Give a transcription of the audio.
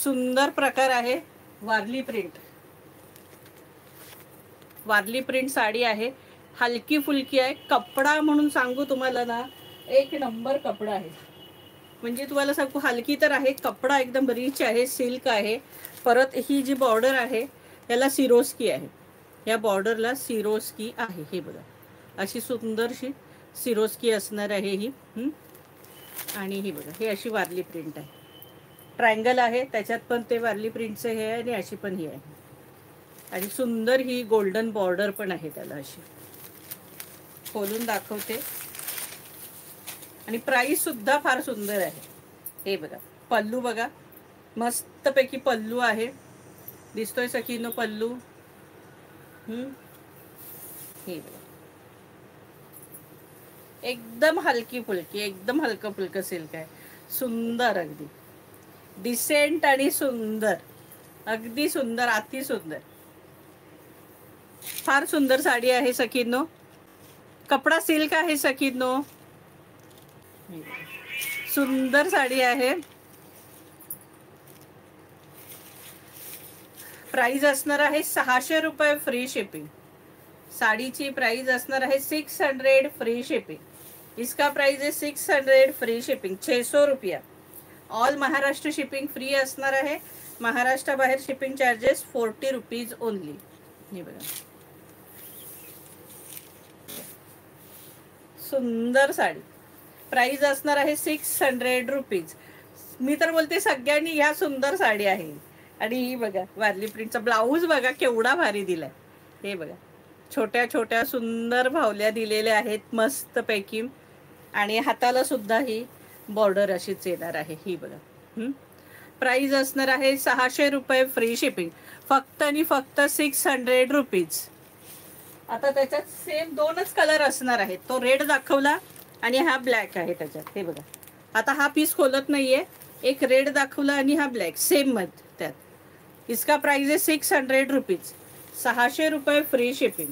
सुंदर प्रकार आहे वारली प्रिंट. वारली प्रिंट साडी आहे, हलकी फुलकी आहे. कपडा म्हणून सांगू तुम्हाला ना, एक नंबर कपडा आहे. म्हणजे तुम्हाला सांगू हलकी तर आहे, कपडा एकदम रिच आहे, सिल्क आहे. परत ही जी बॉर्डर आहे याला सिरोस्की आहे, या बॉर्डरला सिरोस्की आहे. हे बघा अशी सुंदरशी सिरोस्की असणार आहे ही. आणि ही बघा ही अशी वारली प्रिंट आहे. ट्रायंगल आहे त्याच्यात पण ते वारली प्रिंटचं हे आहे आणि अशी पण ही आहे. आणि सुंदर ही गोल्डन बॉर्डर पण आहे त्याला. अशी खोलून दाखवते. आणि प्राइस सुद्धा फार सुंदर आहे. हे बघा पल्लू बघा, मस्तपैकी पल्लू आहे. दिसतोय सखीनो पल्लू. हे बघा एकदम हलकी फुलकी, एकदम हलकं फुलकं सिल्क आहे. सुंदर, अगदी डिसेंट आणि सुंदर, अगदी सुंदर, अति सुंदर. फार सुंदर साडी आहे सखीनो. कपडा सिल्क आहे सखीनो. सुंदर साडी आहे. प्राइस असणार आहे 600 रुपये फ्री शिपिंग. साडीची प्राइस असणार आहे 600 फ्री शिपिंग. इसका प्राइस है 600 फ्री शिपिंग, 600 रुपया. ऑल महाराष्ट्र शिपिंग फ्री असणार आहे. महाराष्ट्र बाहेर शिपिंग चार्जेस 40 रुपीज ओनली. हे बघा सुंदर साडी. प्राइस असणार आहे 600 रुपीज. मी तर बोलते सगळ्यांनी ह्या सुंदर साडी आहे. आणि ही बघा वारली प्रिंटचा ब्लाऊज बघा केवढा भारी दिलाय. हे बघा छोट्या छोट्या सुंदर भावल्या दिलेल्या आहेत मस्तपैकी. आणि हाताला सुद्धा ही बॉर्डर अशीच येणार आहे. ही बघा प्राइस असणार आहे 600 रुपये फ्री शिपिंग, फक्त आणि फक्त 600 रुपीज. आता त्याच्यात सेम दोनच कलर असणार आहेत. तो रेड दाखवला आणि हा ब्लॅक आहे त्याच्यात. हे बघा आता हा पीस खोलत नाहीये. एक रेड दाखवला आणि हा ब्लॅक सेम मध्ये त्यात. इसका प्राइस है 600 रुपीज, 600 रुपये फ्री शिपिंग.